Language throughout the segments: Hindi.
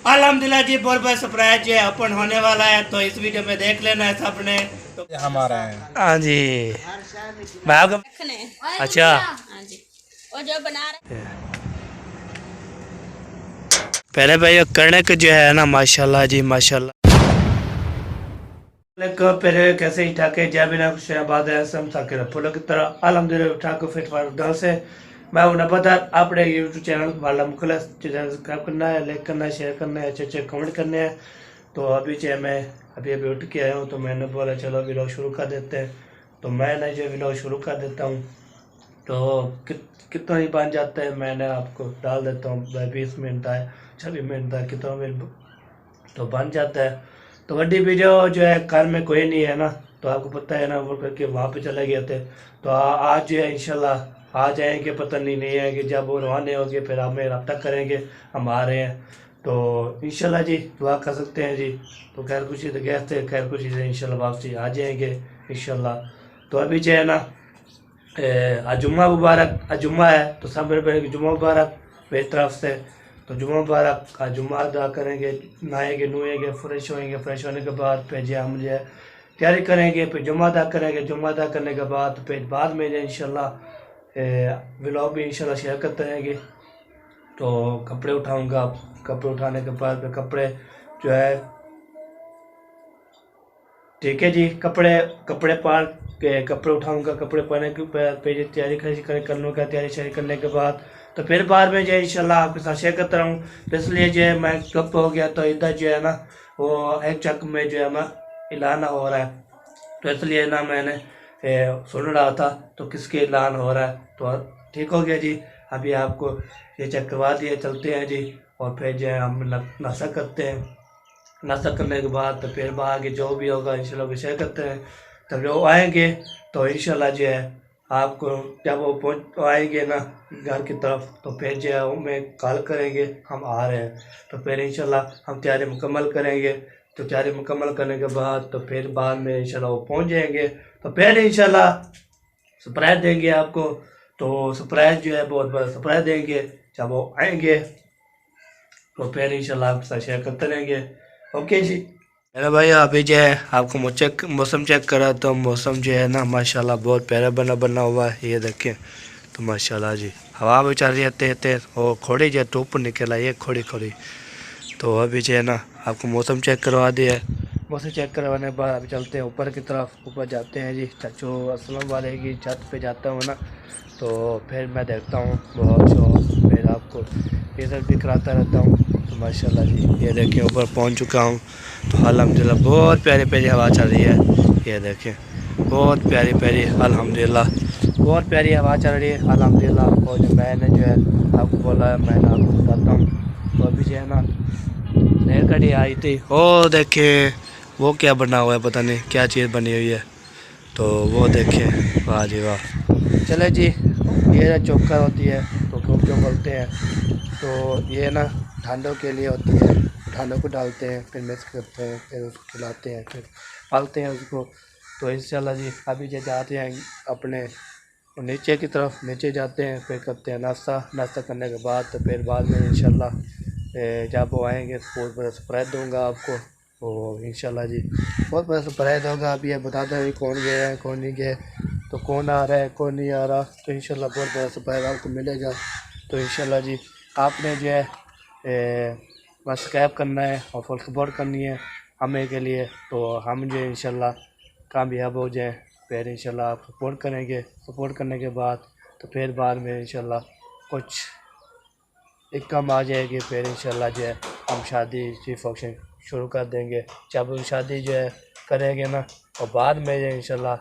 अल्हम्दुलिल्लाह जी बहुत बड़ा सरप्राइज जो है ओपन होने वाला है, तो इस वीडियो में देख लेना है सबने। तो हमारा है। हाँ जी, मैं आपको रखने। अच्छा हाँ जी, और जो बना रहे पहले भाई करने के जो है ना माशाल्लाह जी माशाल्लाह। पहले कैसे ही ठाके जय बिना कुछ बाद सम ताके फुल की तरह अल्हम्दुलिल्लाह ठाके फिट फार डाल से मैं उन्हें पता अपने यूट्यूब चैनल वाला मुखला चैनल सब्सक्राइब करना है, लाइक करना है, शेयर करना है, अच्छे अच्छे कमेंट करने हैं। तो अभी चाहे मैं अभी अभी उठ के आया हूँ, तो मैंने बोला चलो व्लॉग शुरू कर देते हैं। तो मैंने जो व्लॉग शुरू कर देता हूँ, तो कितना ही बन जाता है मैंने आपको डाल देता हूँ 20 मिनट का है, 26 मिनट का कितना मिनट तो बन जाता है। तो बड़ी वीडियो जो है घर में कोई नहीं है ना, तो आपको पता है ना वो करके वहाँ पे चले गए थे। तो आज जो है इंशाल्लाह आ जाएंगे, पता नहीं है कि जब वो रवाने होंगे फिर हमें रब्ता करेंगे हम आ रहे हैं। तो इंशाल्लाह जी दुआ कर सकते हैं जी। तो खैर खुशी तो गए थे, खैर खुशी से इंशाल्लाह वापसी आ जाएंगे इंशाल्लाह। तो अभी जो है ना आज जुम्मा मुबारक, आज जुम्मा है तो सब मेरे पहले जुम्मा मुबारक मेरी तरफ से। तो जुम्मा मुबारक, आज जुम्मा अदा करेंगे, नहाएंगे नुएंगे फ्रेश होएंगे, फ्रेश होने के बाद फिर जो हम जो है तैयारी करेंगे, फिर जुम्मा अदा करेंगे। जुम्मा अदा करने के बाद फिर बाद में जो इंशाल्लाह व्लॉग भी इंशाल्लाह शेयर करते रहेंगे। तो कपड़े उठाऊंगा, कपड़े उठाने के बाद फिर कपड़े जो है ठीक है जी, कपड़े कपड़े पहन के कपड़े उठाऊंगा, कपड़े पहने के बाद फिर तैयारी कर लूँगा। तैयारी शेयर करने के बाद तो फिर बाद में जो है इंशाल्लाह आपके साथ शेयर करता रहूँ। तो इसलिए जो है मैं गप हो गया, तो इधर जो है ना वो एक चक में जो है ना ऐलान हो रहा है, तो इसलिए ना मैंने सुन रहा था तो किसके ऐलान हो रहा है। तो ठीक हो गया जी, अभी आपको ये चेक करवा दिए, चलते हैं जी। और फिर जो है हम नाश्ता करते हैं, नाश्ता करने के बाद तो फिर आगे जो भी होगा इंशाल्लाह भी शेयर करते हैं। तब जो आएंगे तो इंशाल्लाह जो है आपको जब वो पहुँच आएंगे ना घर की तरफ, तो फिर जो है हमें कॉल करेंगे हम आ रहे हैं। तो फिर इंशाल्लाह हम तैयारी मुकम्मल करेंगे। तो तैयारी मुकम्मल करने के बाद तो फिर बाद में इंशाल्लाह वो पहुँच जाएंगे, तो फिर इंशाल्लाह सरप्राइज देंगे आपको। तो सरप्राइज जो है बहुत बड़ा सरप्राइज देंगे जब वो आएंगे, तो फिर इंशाल्लाह आपके साथ शेयर करते रहेंगे। ओके जी। मेरा भाई अभी जो है आपको मौसम चेक करा, तो मौसम जो है ना माशाल्लाह बहुत प्यारा बना बना हुआ है, ये देखें। तो माशाल्लाह जी हवा भी चल रही है तेज तेज, और खोड़ी जो धूप निकला ये खोड़ी खोड़ी। तो अभी जो है ना आपको मौसम चेक करवा दिया है। मौसम चेक करवाने के बाद अभी चलते हैं ऊपर की तरफ, ऊपर जाते हैं जी। चाचू असलम वाले की छत पे जाता हूँ ना, तो फिर मैं देखता हूँ बहुत शो, फिर आपको इधर भी कराता रहता हूँ। तो माशाल्लाह जी ये देखें ऊपर पहुँच चुका हूँ। तो अल्हम्दुलिल्लाह बहुत प्यारी प्यारी हवा चल रही है, ये देखें बहुत प्यारी प्यारी अल्हम्दुलिल्लाह बहुत प्यारी हवा चल रही है अल्हम्दुलिल्लाह। और जो मैंने जो है आपको बोला है मैं आपको बताता हूँ। तो अभी जो है ना नहर कड़ी आई थी, ओ देखे वो क्या बना हुआ है, पता नहीं क्या चीज़ बनी हुई है। तो वो देखे, वाह जी वाह। चले जी, ये चोकर होती है तो जो बोलते हैं, तो ये ना ठांडों के लिए होती है। ठांडों को डालते हैं, फिर मिक्स करते हैं, फिर उसको खिलाते हैं, फिर पालते हैं उसको। तो इंशाल्लाह जी अभी जो जाते हैं अपने नीचे की तरफ, नीचे जाते हैं, फिर करते हैं नाश्ता। नाश्ता करने के बाद तो फिर बाद में इंशाल्लाह जब वो आएंगे तो बहुत बड़ा सरप्राइज दूंगा आपको। तो इंशाल्लाह जी बहुत बड़ा सरप्राइज होगा। अभी ये बताते हैं कौन गया है कौन नहीं गया, तो कौन आ रहा है कौन नहीं आ रहा। तो इंशाल्लाह बहुत बड़ा सरप्राइज आपको मिलेगा। तो इंशाल्लाह जी आपने जो है बस सब्सक्राइब करना है और फुल सपोर्ट करनी है हमें के लिए, तो हम जो इंशाल्लाह कामयाब हो जाएं। फिर इंशाल्लाह आप सपोर्ट करेंगे, सपोर्ट करने के बाद तो फिर बाद में इंशाल्लाह कुछ एक कम आ जाएगी, फिर इंशाल्लाह जो है हम शादी की फंक्शन शुरू कर देंगे। जब हम शादी जो है करेंगे ना, और बाद में जो इंशाल्लाह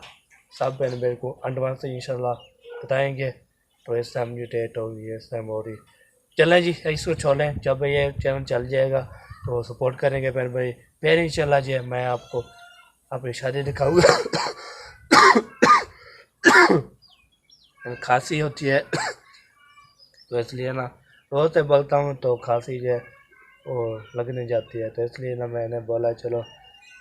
सब बहन मेरे को एडवांस से इंशाल्लाह बताएंगे। तो इस टाइम जो डेट होगी इस टाइम हो रही, चलें जी इसको छोड़ें। जब ये चैनल चल जाएगा तो सपोर्ट करेंगे फिर भाई, फिर इंशाल्लाह जो है मैं आपको अपनी शादी दिखाऊंगा। खांसी होती है तो इसलिए ना रोज़ से बोलता हूँ तो खांसी जो है वो लगने जाती है, तो इसलिए ना मैंने बोला चलो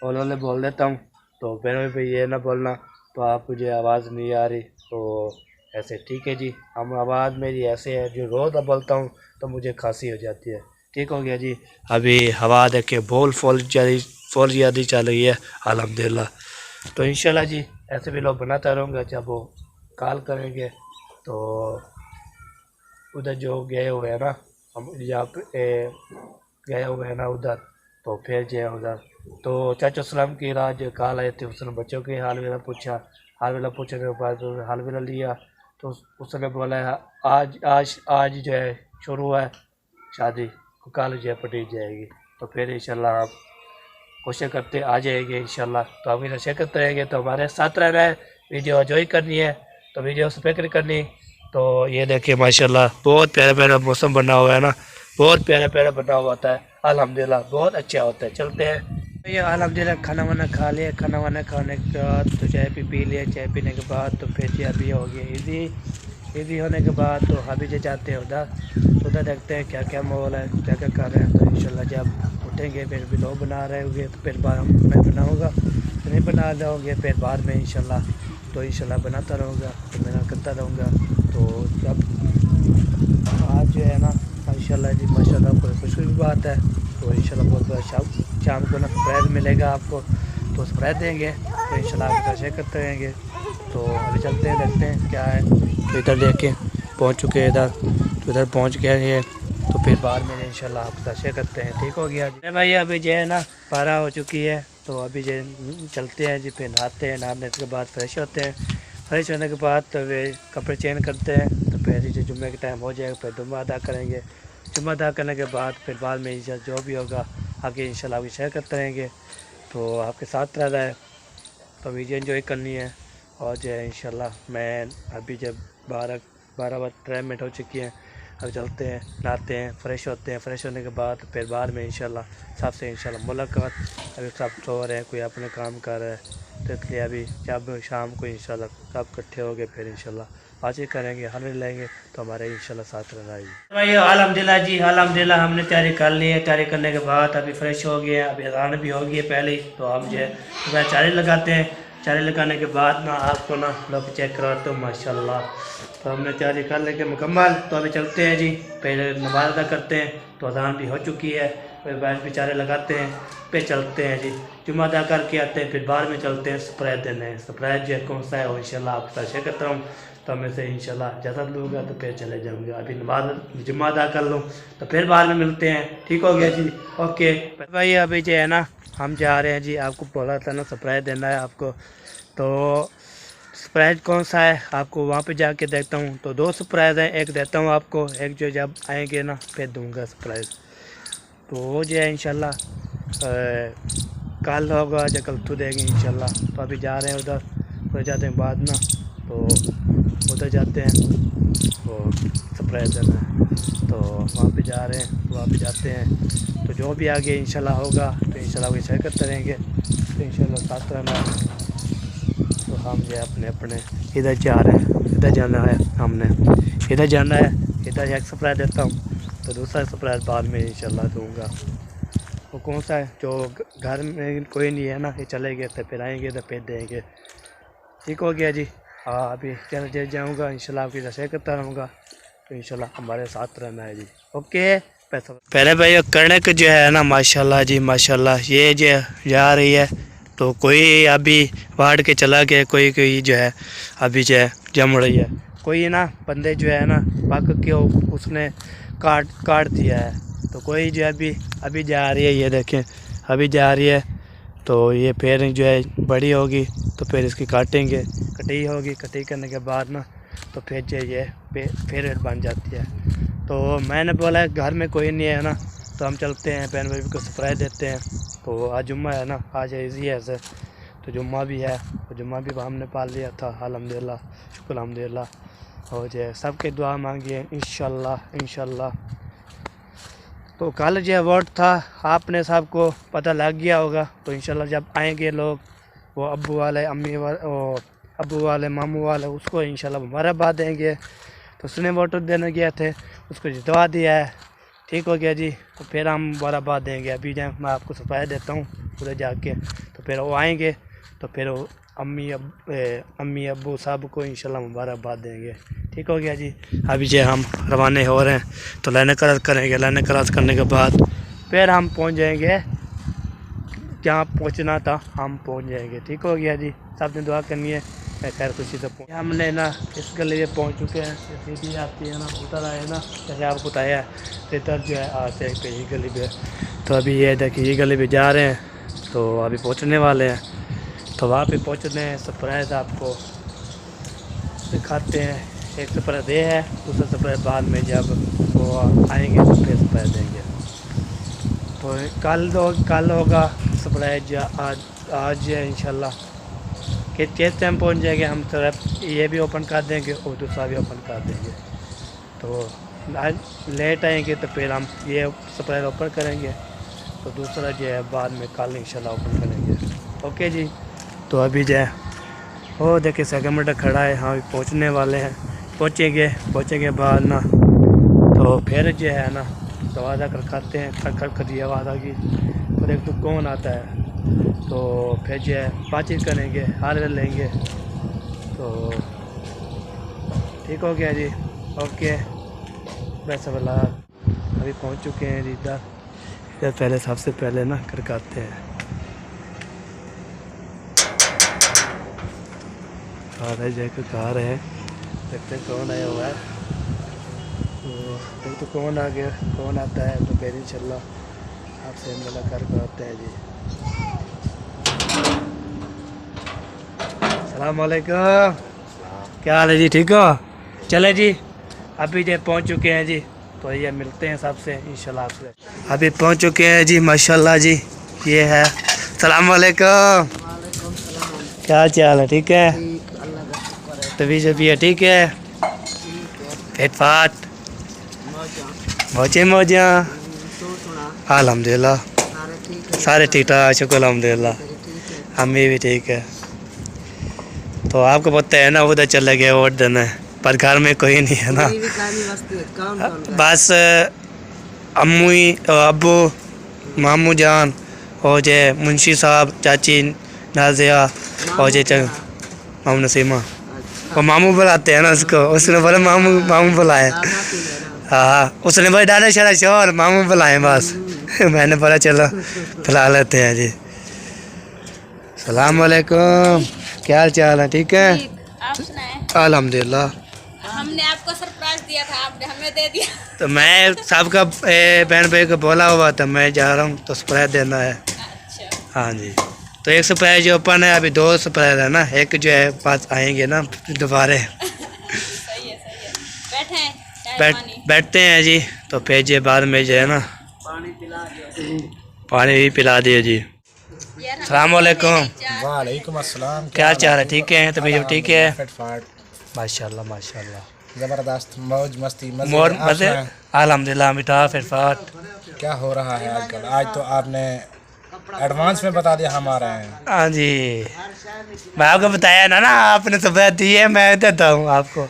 उन्होंने बोल देता हूँ। तो फिर भी ये ना बोलना तो आप मुझे आवाज़ नहीं आ रही, तो ऐसे ठीक है जी। हम आवाज़ मेरी ऐसे है जो रोज़ बोलता हूँ तो मुझे खांसी हो जाती है, ठीक हो गया जी। अभी हवा देखे फुल ज़्यादा चल रही है अल्हम्दुलिल्लाह। तो इंशाल्लाह जी ऐसे भी लोग बनाता रहूँगा। जब वो कॉल करेंगे तो उधर जो गए हुए हैं ना, हम यहाँ पे गए हुए हैं ना उधर, तो फिर जो है उधर तो चाचा सलाम की रात जो कॉल आए थे, उसने बच्चों के हाल वेला पूछा। हाल वेला पूछने के बाद हाल वेला लिया तो उसने बोला आज आज आज जो है शुरू है शादी, कल जो है पटी जाएगी। तो फिर इंशाल्लाह आप कोशिश करते आ जाएंगे इंशाल्लाह। तो आप इधर शेयर करते रहेंगे तो हमारे साथ रहना है। वीडियो एंजॉय करनी है तो वीडियो स्पेक्र करनी। तो ये देखिए माशाल्लाह बहुत प्यारा प्यारा मौसम बना हुआ है ना, बहुत प्यारा प्यारा बना हुआ होता है अल्हम्दुलिल्लाह, बहुत अच्छा होता है। चलते हैं ये अल्हम्दुलिल्लाह। खाना वाना खा लिया, खाना वाना खाने के बाद तो चाय पी लिया। चाय पीने के बाद तो फिर जी अभी हो गया ईदी होने के बाद तो अभी जो जाते हैं उधर, तो उधर देखते हैं क्या क्या माहौल है, क्या क्या कर रहे हैं। तो इंशाल्लाह जब उठेंगे फिर भी लोग बना रहे होंगे तो फिर बार मैं बनाऊँगा, नहीं बना रहोगे फिर बाद में इंशाल्लाह। तो इंशाल्लाह बनाता रहूँगा, तो मेहनत करता रहूँगा। तो जब आज जो है ना इंशाल्लाह जी माशाल्लाह कोई खुशी की बात है। तो इंशाल्लाह बहुत बड़ा शाम को ना सरप्राइज़ मिलेगा आपको, तो सरप्राइज़ देंगे। तो इंशाल्लाह आपका शेयर करते रहेंगे। तो अभी चलते हैं, देखते हैं क्या है। तो इधर देख के पहुँच चुके हैं इधर, तो इधर पहुँच गए ये। तो फिर बाद में इंशाल्लाह आपका शेयर करते हैं। ठीक हो गया जी भाई। अभी जो है ना 12 हो चुकी है, तो अभी जो चलते हैं जी। फिर नहाते हैं, नहाने के बाद फ्रेश होते हैं। फ्रेश होने के बाद तो वे कपड़े चेंज करते हैं। तो फिर जो जुम्मे के टाइम हो जाएगा फिर जुम्मा अदा करेंगे। जुम्मा अदा करने के बाद फिर बाद में जो भी होगा आगे इंशाल्लाह आपकी शेयर करते रहेंगे। तो आपके साथ रहना है तो वीडियो एंजॉय करनी है। और जो है इंशाल्लाह मैं अभी जब 12 मिनट हो चुकी हैं, अब चलते हैं, नहाते हैं, फ्रेश होते हैं। फ्रेश होने के बाद फिर बाद में इंशाल्लाह सबसे इंशाल्लाह मुलाकात। अभी सब सो रहे हैं, कोई अपने काम कर रहा है, तो इसलिए अभी जब शाम को इंशाल्लाह सब इकट्ठे हो गए फिर इंशाल्लाह बातचीत करेंगे, हल लेंगे। तो हमारे इंशाल्लाह साथ रहना है भाई। अल्हम्दुलिल्लाह जी, अल्हम्दुलिल्लाह हमने तैयारी कर ली है। तैयारी करने के बाद अभी फ्रेश हो गए, अभी अज़ान भी हो गई है पहले ही। तो हम जो है सुबह चाय लगाते हैं। चाय लगाने के बाद ना आपको ना लोग चेक करवाते हो माशाल्लाह। तो हमने तैयारी कर लेके मुकम्मल। तो अभी चलते हैं जी, पहले नमाज़ अदा करते हैं। तो अज़ान भी हो चुकी है, फिर बैठ भी चारे लगाते हैं, फिर चलते हैं जी जुम्मा अदा करके आते हैं। फिर बाद में चलते हैं सरप्राइज़ देने। सरप्राइज़ जो है कौन सा है वो इंशाल्लाह आपके साथ शेयर करता हूँ। तो मैं से इंशाल्लाह इजाज़त लूँगा तो फिर चले जाऊँगा। अभी नमाज जुम्मा अदा कर लूँ तो फिर बाद में मिलते हैं। ठीक हो गया जी, ओके भाई। अभी जो है ना हम जा रहे हैं जी, आपको बोला था ना सरप्राइज़ देना है आपको। तो सरप्राइज़ कौन सा है आपको वहाँ पे जाके देखता हूँ। तो 2 सरप्राइज़ हैं, एक देता हूँ आपको, एक जो जब आएंगे ना फिर दूँगा सरप्राइज़। तो वो जो है इंशाल्लाह कल होगा या कल तो देंगे इंशाल्लाह। तो अभी जा रहे हैं उधर, फिर जाते हैं बाद ना, तो उधर जाते हैं तो सरप्राइज़ देना है। तो वहाँ पे जा रहे हैं, तो वहाँ पे जाते हैं। तो जो भी आगे इंशाल्लाह होगा तो इंशाल्लाह वो शेयर करते रहेंगे। तो इंशाल्लाह साथ रहना। तो हम जो अपने अपने इधर जा रहे हैं, इधर जाना है, हमने इधर जाना है। इधर एक सरप्राइज़ देता हूँ, तो दूसरा सरप्राइज़ बाद में इंशाल्लाह दूँगा। वो कौन सा है जो घर में कोई नहीं है ना, ये चले गए तो फिर आएंगे तो फिर देंगे। ठीक हो गया जी। हाँ अभी चल जाऊँगा इंशाल्लाह, आपकी शेयर करता रहूँगा। तो इंशाल्लाह हमारे साथ रहना है जी, ओके। पहले भाई कणक जो है ना माशाल्लाह जी माशाल्लाह, ये जो जा रही है। तो कोई अभी बाढ़ के चला गया, कोई जो है अभी जो है जम रही है। कोई ना बंदे जो है ना पक के उसने काट दिया है। तो कोई जो है अभी जा रही है, ये देखें अभी जा रही है। तो ये फिर जो है बड़ी होगी तो फिर इसकी काटेंगे, कटाई होगी, कटाई करने के बाद ना तो फिर जो ये फिर बन जाती है। तो मैंने बोला घर में कोई नहीं है ना, तो हम चलते हैं बहन भाई को सरप्राइज़ देते हैं। तो आज जुम्मा है ना, आज इजी है ऐसे, तो जुम्मा भी है, तो जुम्मा भी हमने पाल लिया था अल्हम्दुलिल्लाह, शुक्र अल्हम्दुलिल्लाह। और जो है सबके दुआ मांगिए इंशाल्लाह। तो कल जो वोट था आपने सबको पता लग गया होगा। तो इंशाल्लाह जब आएंगे लोग, वो अब्बू वाले अम्मी वाले अब्बू वाले मामू वाले, उसको इंशाल्लाह मुबारकबाद देंगे। तो उसने वोट देने गए थे, उसको जितवा दिया है। ठीक हो गया जी। तो फिर हम मुबारकबाद देंगे। अभी जाए मैं आपको सरप्राइज़ देता हूँ उधर जाके, तो फिर वो आएंगे तो फिर वो अम्मी अब्बू सब को इंशाल्लाह मुबारकबाद देंगे। ठीक हो गया जी। अभी जो हम रवाने हो रहे हैं तो लाइन क्रॉस करेंगे। लाइन क्रॉस करने के बाद फिर हम पहुंच जाएंगे जहाँ पहुंचना था, हम पहुंच जाएंगे। ठीक हो गया जी। सब ने दुआ करनी है मैं खैर खुशी से पहुँच। हमने ना इस गली में पहुँच चुके हैं। सीधी आती है ना, उधर आए ना, जैसे आपको बताया है तो इधर जो है आते हैं यही गली पे। तो अभी ये देखिए ये गली पे जा रहे हैं, तो अभी पहुँचने वाले हैं। तो वहाँ पे पहुँचने हैं, सरप्राइज़ आपको दिखाते हैं। एक सरप्राइज़ ये है, दूसरा सरप्राइज़ बाद में जब वो आएंगे तो फिर सरप्राइज़ देंगे। तो कल होगा सरप्राइज़, आज है इंशाल्लाह कि किस टाइम पहुँच जाएंगे हम। तरफ ये भी ओपन कर देंगे और दूसरा भी ओपन कर देंगे। तो आज लेट आएंगे तो फिर हम ये सरप्राइज़ ओपन करेंगे, तो दूसरा जो है बाद में कल इंशाल्लाह ओपन करेंगे। ओके जी। तो अभी जो है वो देखिए सेकंड मीटर खड़ा है, हाँ पहुँचने वाले हैं। पहुँचेंगे बाद ना तो फिर जो है ना दरवाज़ा खटखटाते हैं। खटखट कर दिया आवाज़ आ गई तो देख तो कौन आता है, तो फिर जो है बातचीत करेंगे, हाल लेंगे। तो ठीक हो गया जी। ओके बस वाला अभी पहुंच चुके हैं इधर पहले सबसे पहले ना खटखटाते हैं। सारे जगह कार है, देखते कौन आया हुआ है। तो कौन आ गया, कौन आता है तो फिर इंशाल्लाह आपसे मुलाकात करते हैं जी। अस्सलाम वालेकुम, क्या हाल है जी, ठीक हो? चले जी अभी जो पहुंच चुके हैं जी, तो ये मिलते हैं सबसे इंशाल्लाह आपसे। अभी पहुंच चुके हैं जी माशाल्लाह जी। ये है, अस्सलाम वालेकुम, क्या हाल चाल है, ठीक है? तभी से भी है, ठीक है? पेट फाट मौजे मौजा अल्हम्दुलिल्लाह सारे ठीक ठाक, शुक्र अल्हम्दुलिल्लाह, अम्मी भी ठीक है। तो आपको पता है ना उधर चले गए वोट देने, पर घर में कोई नहीं है ना, बस अम्मू अब्बू मामू जान और जे मुंशी साहब, चाची नाजिया और जे मामू नसीमा, वो मामू बुलाते हैं ना उसको, उसने बोला मामू बुलाए। हाँ उसने बोला डाले शरा शोर मामू बुलाए बस। मैंने बोला चलो बुला लेते हैं जी। सलाम वालेकुम, क्या हाल चाल है, ठीक है? आप सुनाएं। अल्हम्दुलिल्लाह। हमने आपको सरप्राइज दिया था, आपने हमें दे दिया। तो मैं सबका बहन भाई को बोला हुआ था मैं जा रहा हूँ तो सरप्राइज देना है। अच्छा हाँ जी। तो एक सरप्राइज ओपन है, अभी 2 सरप्राइज है ना, एक जो है पास आएंगे ना दोबारा। सही है बैठे हैं, चाय पानी। बैठते हैं जी, तो फिर जो बाद में जो है ना पानी भी पिला दिए जी। सलाम वालेकुम। वालेकुम अस्सलाम, क्या चाह रहा है, ठीक है? तभी जो ठीक है, फिटफाट माशाल्लाह माशाल्लाह, जबरदस्त मौज मस्ती मोर मजे अल्हम्दुलिल्लाह, मिठा फिरफाट। क्या हो रहा है आजकल? आज तो आपने एडवांस में बता दिया हम आ रहे हैं। हाँ जी, मैं आपको बताया ना आपने सुबह दी है, मैं देता हूँ आपको,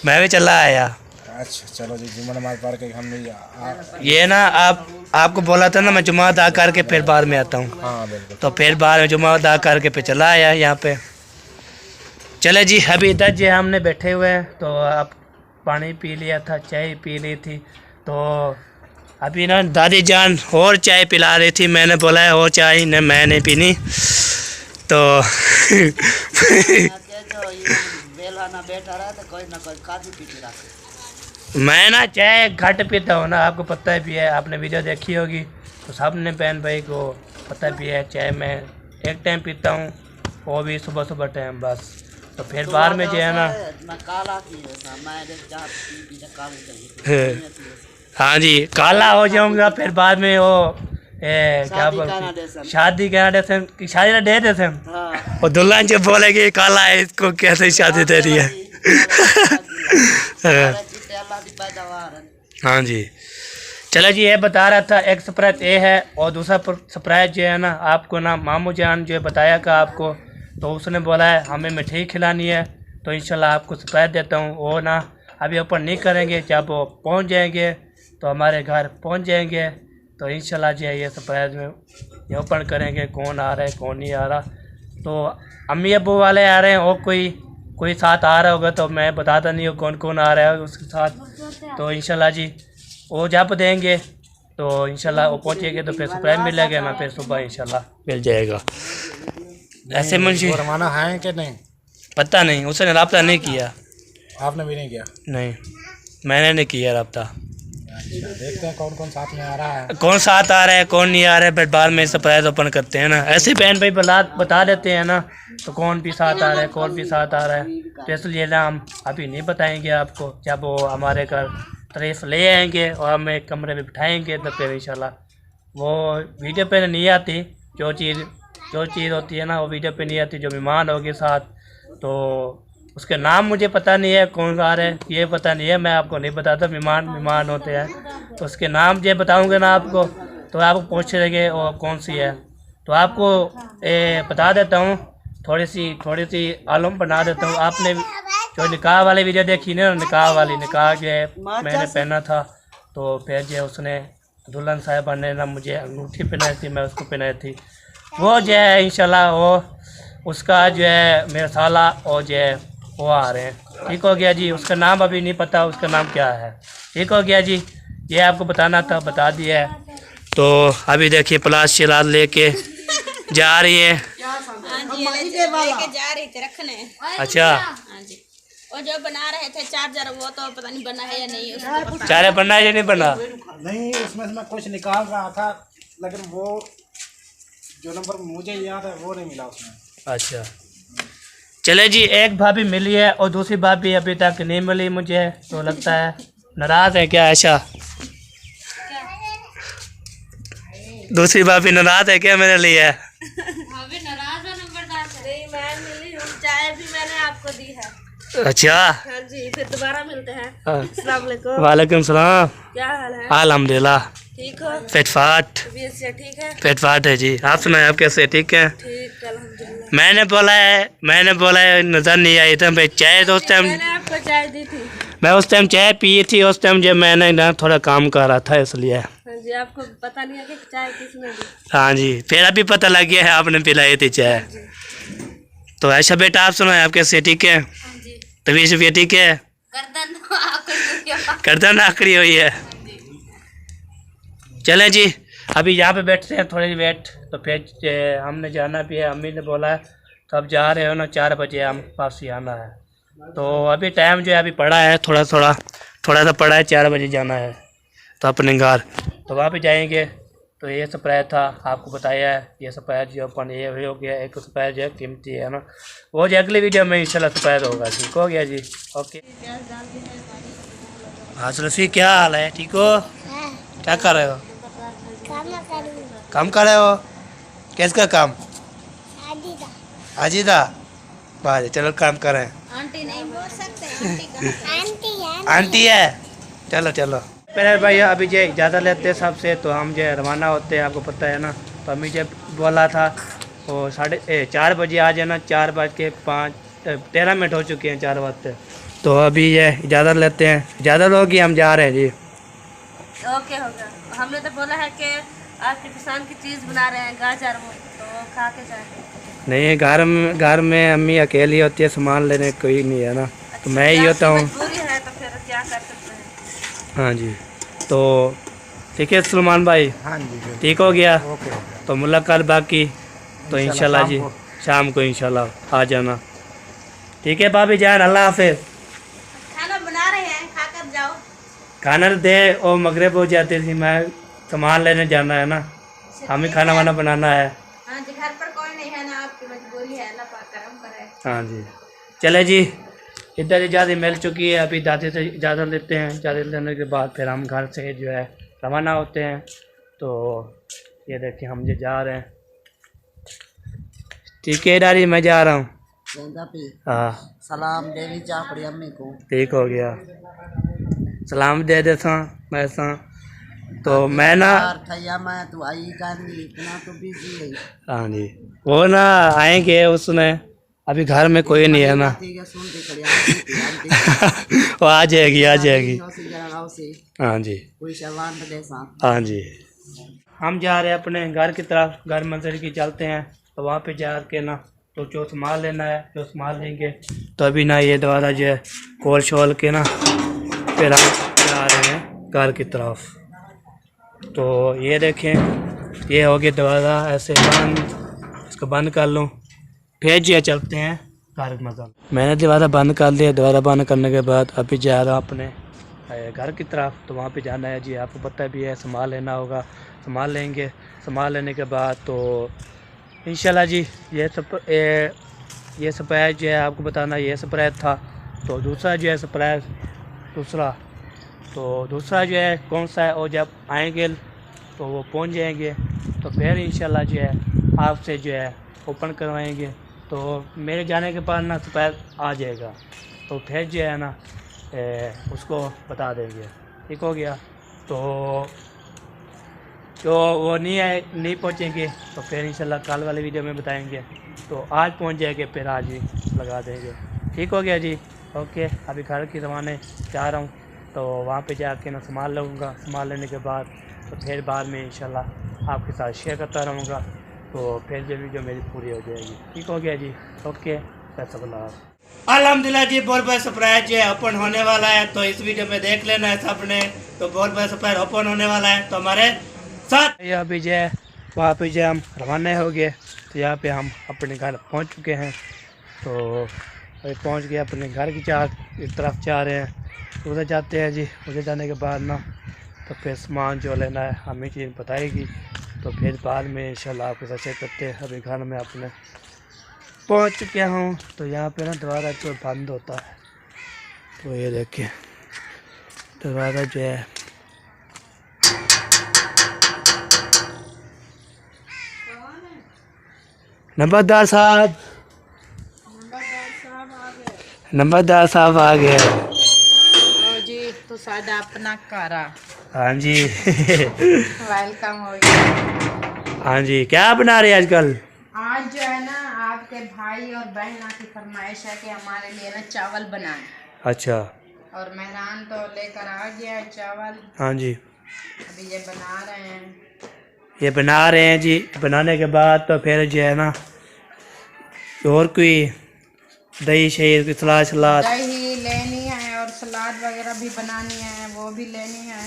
मैं भी चला आया। अच्छा चलो जी, जुम्मा नमाज पढ़ के हम ये ना आपको बोला था ना मैं जुम्मा अदा करके फिर बाद में आता हूँ। हाँ बिल्कुल। तो फिर बाद में जुम्मा अदा करके फिर चला आया यहाँ पे। चले जी अभी इधर जो हमने बैठे हुए हैं, तो आप पानी पी लिया था, चाय पी ली थी, तो अभी ना दादी जान और चाय पिला रही थी, मैंने बोला है और चाय ने मैं नहीं पीनी, तो मैं ना चाय घट पीता हूँ ना, आपको पता भी है, आपने वीडियो देखी होगी तो सबने बहन भाई को पता भी है। चाय मैं एक टाइम पीता हूँ, वो भी सुबह सुबह टाइम बस। तो फिर बाहर में जो है ना, हाँ जी काला हो जाऊंगा फिर बाद में वो क्या बोलते शादी शादी ना दे देते हैं, और दुल्हन जब बोलेगी काला है इसको कैसे शादी दे रही है। हाँ जी। चलो जी, ये बता रहा था एक सरप्राइज ये है, और दूसरा सरप्राइज जो है ना आपको ना मामू जान जो बताया का आपको, तो उसने बोला है हमें मिठाई खिलानी है, तो इंशाल्लाह आपको सरप्राइज देता हूँ। वो ना अभी ओपन नहीं करेंगे, जब वो पहुँच जाएंगे तो हमारे घर पहुँच जाएंगे, तो इंशाल्लाह जो है ये सरप्राइज में ये ओपन करेंगे, कौन आ रहा है कौन नहीं आ रहा, तो अम्मी अब्बू वाले आ रहे हैं और कोई साथ आ रहा होगा तो मैं बताता नहीं हूँ कौन कौन आ रहा है उसके साथ। तो इंशाल्लाह जी वो जब देंगे तो इंशाल्लाह वो पहुँचेंगे तो फिर सरप्राइज मिलेगा ना, फिर सुबह इंशाल्लाह मिल जाएगा। ऐसे मुझे वो रवाना है कि नहीं? पता नहीं, उसने रब्ता नहीं किया। आपने भी नहीं किया? नहीं, मैंने नहीं किया रब्ता। अच्छा, देखते हैं कौन कौन साथ में आ रहा है। कौन साथ आ रहा है कौन नहीं आ रहा है, फिर बाद में सरप्राइज ओपन करते हैं ना। ऐसे बहन भाई बता देते हैं ना, तो कौन भी साथ आ रहा है कौन भी साथ आ रहा है, तो इसलिए ना हम अभी नहीं बताएंगे आपको। जब वो हमारे घर तशरीफ़ ले आएंगे और हमें कमरे में बिठाएंगे तो फिर इंशाल्लाह वो वीडियो पे नहीं आती। जो चीज़ होती है ना वो वीडियो पे नहीं आती। जो मेहमान होगी साथ, तो उसके नाम मुझे पता नहीं है कौन आ रहे हैं, ये पता नहीं है, मैं आपको नहीं बताता। मेहमान होते हैं तो उसके नाम जो बताऊंगे ना आपको, तो आप पूछ लेंगे और कौन सी है। तो आपको बता देता हूँ, थोड़ी सी आलम बना देता हूँ। आपने जो निकाह वाली वीडियो देखी ना, निकाह जो है मैंने पहना था, तो फिर जो उसने दुल्हन साहिबा ने ना मुझे अंगूठी पहनाई थी, मैं उसको पहनाई थी। वो जो है इंशाल्लाह वो उसका जो है मेरा साला और जो है वो आ रहे हैं। ठीक हो गया जी। उसका नाम अभी नहीं पता उसका नाम क्या है। ठीक हो गया जी, ये आपको बताना था, बता दिया है। तो अभी देखिए प्लास चिराज लेके जा रही है। हाँ जी, लेके जा रही थी रखने। अच्छा, हाँ जी, और जो बना रहे थे चार्जर वो तो पता नहीं बना है या नहीं, उसको पता चारे बनना है या नहीं बनना? नहीं, उसमें से मैं कुछ निकाल रहा था, लेकिन वो जो नंबर मुझे याद है वो नहीं मिला उसमें। अच्छा, चले जी। एक भाभी मिली है और दूसरी भाभी अभी तक नहीं मिली मुझे, तो लगता है नाराज़ है क्या? ऐसा दूसरी भाभी नाराज़ है क्या मेरे लिए? अभी नाराज है नंबरदार से। नहीं, मैं मिली हूँ, चाय भी मैंने आपको दी है। अच्छा, हाँ जी, फिर दोबारा मिलते हैं। अस्सलाम वालेकुम। वालेकुम सलाम। क्या हाल है? अल्हम्दुलिल्लाह, ठीक हो? पेटफाट तबीयत से ठीक है? पेटफाट है जी। आप सुनाए, आप कैसे? ठीक है। ठीक, अल्हम्दुलिल्लाह। मैंने बोला है नज़र नहीं आई था भाई चाय, तो उस टाइम मैंने आपको चाय दी थी। मैं उस टाइम चाय पी थी। उस टाइम जब मैंने ना थोड़ा काम कर रहा था इसलिए। हाँ जी, आपको पता नहीं है कि चाय किसने दी? हाँ जी, फिर अभी पता लग गया है आपने पिलाई थी चाय। तो ऐसा बेटा आप सुनाए, आप कैसे? ठीक है। हाँ जी, तबीयत शबीयत ठीक है? गर्दन आखिरी हुई है। चलें जी, अभी यहाँ पे बैठते हैं थोड़ी वेट, तो फिर हमने जाना भी है। अम्मी ने बोला है तो अब जा रहे हो ना, 4 बजे हम वापसी आना है। तो अभी टाइम जो है अभी पड़ा है, थोड़ा सा पड़ा है, 4 बजे जाना है तो अपने घर। तो वहाँ पे जाएंगे। तो ये सरप्राइज था, आपको बताया है। ये सरप्राइज जो अपन ये हो गया, एक सरप्राइज है कीमती है ना, वो जो अगली वीडियो में इंशाल्लाह सरप्राइज होगा। ठीक हो गया जी, ओके। हाँ रफ़ी, क्या हाल है? ठीक हो? क्या कर रहे हो? काम कर रहे हो? किसका काम? आजीदा। वाह, चलो काम करें। आंटी नहीं बोल सकते, आंटी का आंटी है, चलो। पहले भाई अभी जो इजाज़त लेते हैं सबसे, तो हम जो रवाना होते हैं, आपको पता है ना। तो अम्मी जब बोला था वो 4:30 बजे आ जाना, 4:13 हो चुके हैं 4 बजे। तो अभी ये इजाज़त लेते हैं, इजाज़त होगी, हम जा रहे हैं जी। ओके होगा। हमने तो बोला है कि आपकी पसंद की चीज़ बना रहे हैं गाजर वो, तो वो खा के जाएंगे। नहीं, घर में अम्मी अकेली होती है, सामान लेने कोई नहीं है ना, तो मैं ही होता हूँ। मजबूरी है तो फिर क्या कर सकते हैं। हाँ जी, तो ठीक है सलमान भाई। हाँ जी, ठीक हो गया। ओके। तो मुलाकात बाकी तो इंशाल्लाह जी शाम को इंशाल्लाह आ जाना। ठीक है भाभी जान, अल्लाह हाफिज़। खाना बना रहे हैं, खाकर जाओ। खाना दे और मगरिब हो जाती थी, मैं सामान लेने जाना है ना, हमें खाना वाना बनाना है। हाँ जी, घर पर कोई नहीं है ना, आपकी मजबूरी है, अल्लाह पाक करम करे। हाँ जी, चले जी। इधर इजाज़त मिल चुकी है, अभी दादी से इजाज़त लेते हैं। इजाज़त लेने के बाद फिर हम घर से जो है रवाना होते हैं। तो ये देखिए हम जो जा रहे हैं। ठीक है डारी, मैं जा रहा हूँ। हाँ, सलाम देवी जा पड़ी अम्मी को। ठीक हो गया, सलाम दे देता मैं सा। तो मैं ना थैया मैं तू आई कानी इतना तो बिजी है। हाँ जी, वो ना आएंगे, उसने अभी घर में कोई नहीं है ना। ठीक है, सुन के खड़ी वो आ जाएगी। हाँ जी, कोई शवान दे सा। हाँ जी। हम जा रहे हैं अपने घर की तरफ, घर मंदिर की चलते हैं। तो वहाँ पे जा के ना तो जो सामान लेना है जो सामान लेंगे तो अभी ना ये दोबारा जो है खोल शोल के ना फिर हम जा रहे हैं घर की तरफ। तो ये देखें ये हो गया दोबारा ऐसे बंद, इसको बंद कर लूँ फिर जो चलते हैं घर की मजा। मैंने दोबारा बंद कर लिया। दोबारा बंद करने के बाद अभी जा रहा हूँ अपने घर की तरफ। तो वहाँ पे जाना है जी, आपको पता भी है सामान लेना होगा, सामान लेंगे। सामान लेने के बाद तो इंशाल्लाह जी ये सरप्राइज़ जो है आपको बताना, ये सरप्राइज़ था। तो दूसरा जो है सरप्राइज़ दूसरा जो है कौन सा है, और जब आएंगे तो वो पहुंच जाएंगे तो फिर इंशाल्लाह जो है आपसे जो है ओपन करवाएंगे। तो मेरे जाने के बाद ना सरप्राइज़ आ जाएगा तो फिर जो है ना उसको बता देंगे, ठीक हो गया। तो जो वो नहीं पहुंचेंगे तो फिर इंशाल्लाह कल वाले वीडियो में बताएंगे। तो आज पहुंच जाएंगे फिर आज ही लगा देंगे, ठीक हो गया जी। ओके, अभी घर की रवाने जा रहा हूँ तो वहाँ पे जाके ना सामान लूँगा। सामान लेने के बाद तो फिर बाद में इंशाल्लाह आपके साथ शेयर करता रहूँगा। तो फिर जो वीडियो मेरी पूरी हो जाएगी, ठीक हो गया जी। ओके, अल्हम्दुलिल्लाह जी, बहुत बड़ा सरप्राइज जो है ओपन होने वाला है। तो इस वीडियो में देख लेना है सबने। तो बहुत बड़ा सरप्राइज ओपन होने वाला है तो हमारे साथ यहाँ पे जो है वहाँ पे जो हम रवाना हो गए। तो यहाँ पे हम अपने घर पहुँच चुके हैं। तो अभी पहुँच गए अपने घर की तरफ जा रहे हैं। तो उधर जाते हैं जी। उधर जाने के बाद ना तो फिर सामान जो लेना है हमें चीज़ बताएगी। तो फिर बाद में इंशाल्लाह आपके साथ शेयर करते हैं। अभी घर में अपने पहुंच चुके हूँ। तो यहाँ पे ना दरवाज़ा जो बंद होता है, तो ये देखिए दरवाज़ा जो है नंबरदार साहब आ गए जी। तो सादा अपना करा। हाँ जी वेलकम हो गया। हाँ जी, क्या बना रहे हैं आजकल? आज जो है ना आपके भाई और बहना की फरमाइश है कि हमारे लिए ना चावल बनाएं। अच्छा। और मेहमान तो लेकर आ गया है चावल। हाँ जी, अभी ये बना रहे हैं। ये बना रहे हैं जी। बनाने के बाद तो फिर जो है ना और कोई दही शहीद की सलाद दही लेनी है और सलाद वगैरह भी बनानी है, वो भी लेनी है।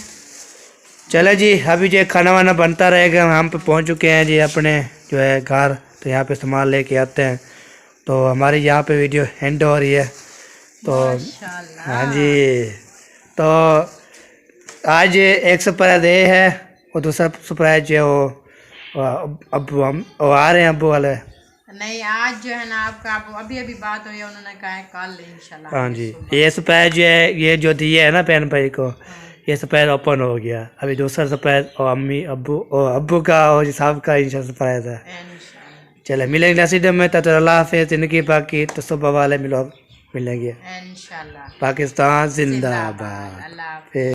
चले जी, अभी जो खाना वाना बनता रहेगा। हम पे पहुंच चुके हैं जी अपने जो है घर। तो यहाँ पे सामान लेके आते हैं। तो हमारी यहाँ पे वीडियो एंड हो रही है। तो माशाल्लाह। हाँ जी, तो आज एक सरप्राइज ये है और दूसरा सरप्राइज जो है वो अब्बू हम वो आ रहे हैं, अब्बू वाले। नहीं, आज जो है ना आपका अभी बात हुई है, उन्होंने कहा है कल इंशाल्लाह। हाँ जी, ये सरप्राइज जो है ये जो दिए है ना बहन भाई को, ये सरप्राइज ओपन हो गया। अभी दूसरा सरप्राइज और अम्मी अब्बू का और साहब का इंशाल्लाह सरप्राइज है। चले मिलेंगे नेक्स्ट वीडियो में। तो अल्लाह हाफिज़। ज़िंदगी बाकी तो सुबह वाले मिलेंगे इंशाल्लाह। इंशाल्लाह। पाकिस्तान जिंदाबाद। अल्लाह हाफिज़।